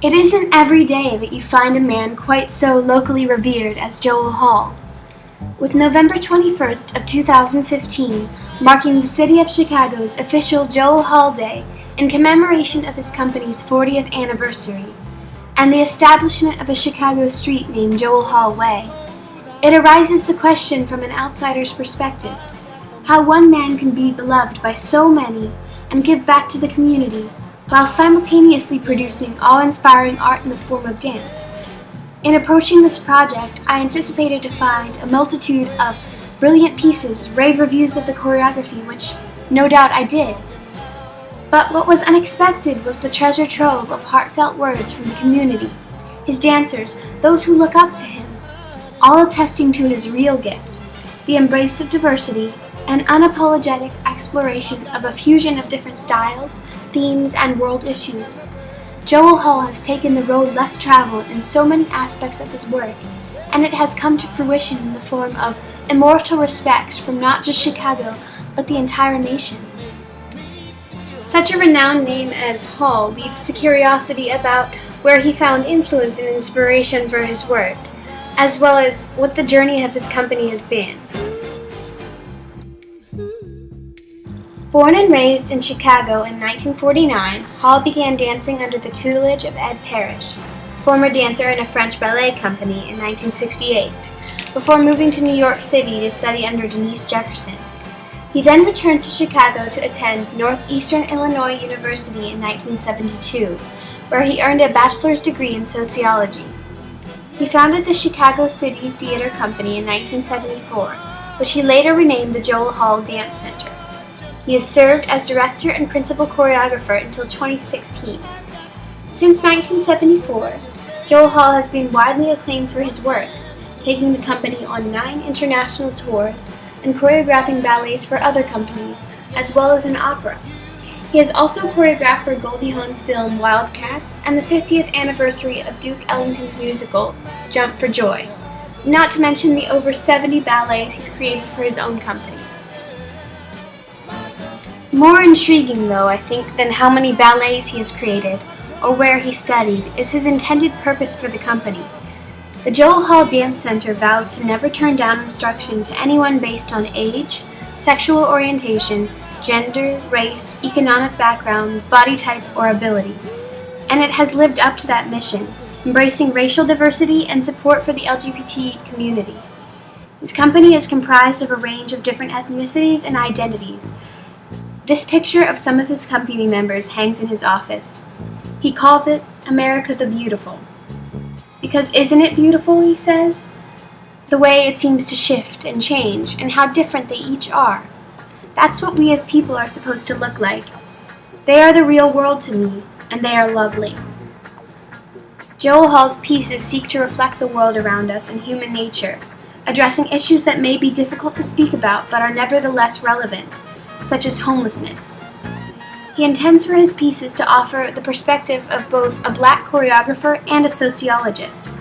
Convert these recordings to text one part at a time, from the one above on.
It isn't every day that you find a man quite so locally revered as Joel Hall. With November 21st of 2015 marking the city of Chicago's official Joel Hall Day in commemoration of his company's 40th anniversary, and the establishment of a Chicago street named Joel Hall Way, it arises the question from an outsider's perspective, how one man can be beloved by so many and give back to the community while simultaneously producing awe-inspiring art in the form of dance. In approaching this project, I anticipated to find a multitude of brilliant pieces, rave reviews of the choreography, which no doubt I did. But what was unexpected was the treasure trove of heartfelt words from the community, his dancers, those who look up to him, all attesting to his real gift, the embrace of diversity, and unapologetic exploration of a fusion of different styles, themes, and world issues. Joel Hall has taken the road less traveled in so many aspects of his work, and it has come to fruition in the form of immortal respect from not just Chicago, but the entire nation. Such a renowned name as Hall leads to curiosity about where he found influence and inspiration for his work, as well as what the journey of his company has been. Born and raised in Chicago in 1949, Hall began dancing under the tutelage of Ed Parrish, former dancer in a French ballet company, in 1968, before moving to New York City to study under Denise Jefferson. He then returned to Chicago to attend Northeastern Illinois University in 1972, where he earned a bachelor's degree in sociology. He founded the Chicago City Theater Company in 1974, which he later renamed the Joel Hall Dance Center. He has served as director and principal choreographer until 2016. Since 1974, Joel Hall has been widely acclaimed for his work, taking the company on 9 international tours and choreographing ballets for other companies, as well as an opera. He has also choreographed for Goldie Hawn's film Wildcats and the 50th anniversary of Duke Ellington's musical Jump for Joy, not to mention the over 70 ballets he's created for his own company. More intriguing, though, I think, than how many ballets he has created, or where he studied, is his intended purpose for the company. The Joel Hall Dance Center vows to never turn down instruction to anyone based on age, sexual orientation, gender, race, economic background, body type, or ability. And it has lived up to that mission, embracing racial diversity and support for the LGBT community. His company is comprised of a range of different ethnicities and identities. This picture of some of his company members hangs in his office. He calls it America the Beautiful. Because isn't it beautiful, he says? The way it seems to shift and change, and how different they each are. That's what we as people are supposed to look like. They are the real world to me, and they are lovely. Joel Hall's pieces seek to reflect the world around us and human nature, addressing issues that may be difficult to speak about but are nevertheless relevant, such as homelessness. He intends for his pieces to offer the perspective of both a black choreographer and a sociologist.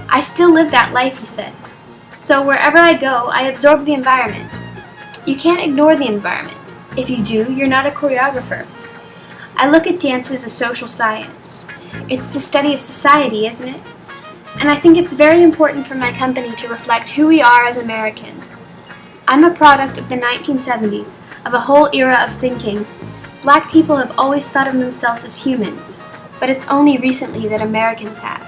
I still live that life, he said. So wherever I go, I absorb the environment. You can't ignore the environment. If you do, you're not a choreographer. I look at dance as a social science. It's the study of society, isn't it? And I think it's very important for my company to reflect who we are as Americans. I'm a product of the 1970s, of a whole era of thinking. Black people have always thought of themselves as humans, but it's only recently that Americans have.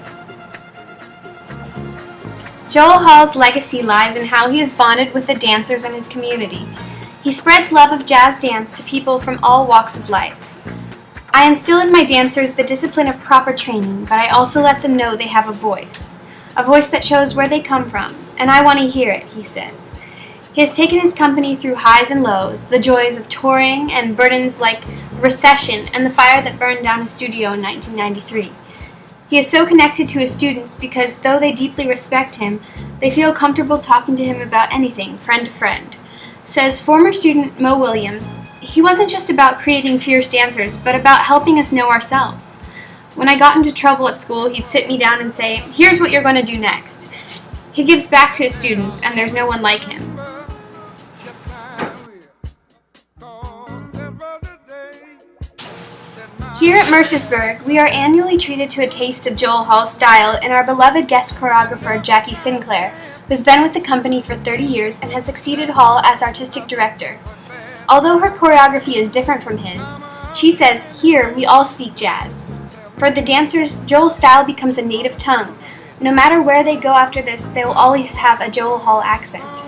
Joel Hall's legacy lies in how he has bonded with the dancers in his community. He spreads love of jazz dance to people from all walks of life. I instill in my dancers the discipline of proper training, but I also let them know they have a voice that shows where they come from, and I want to hear it, he says. He has taken his company through highs and lows, the joys of touring and burdens like recession and the fire that burned down his studio in 1993. He is so connected to his students because though they deeply respect him, they feel comfortable talking to him about anything, friend to friend. Says former student Mo Williams, he wasn't just about creating fierce dancers, but about helping us know ourselves. When I got into trouble at school, he'd sit me down and say, "Here's what you're going to do next." He gives back to his students, and there's no one like him. Here at Mercersburg, we are annually treated to a taste of Joel Hall's style in our beloved guest choreographer Jackie Sinclair, who's been with the company for 30 years and has succeeded Hall as artistic director. Although her choreography is different from his, she says, "Here we all speak jazz." For the dancers, Joel's style becomes a native tongue. No matter where they go after this, they will always have a Joel Hall accent.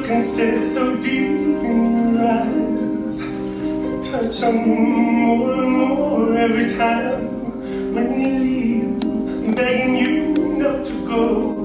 look and stare so deep in your eyes. Touch on more and more every time when you leave, begging you not to go.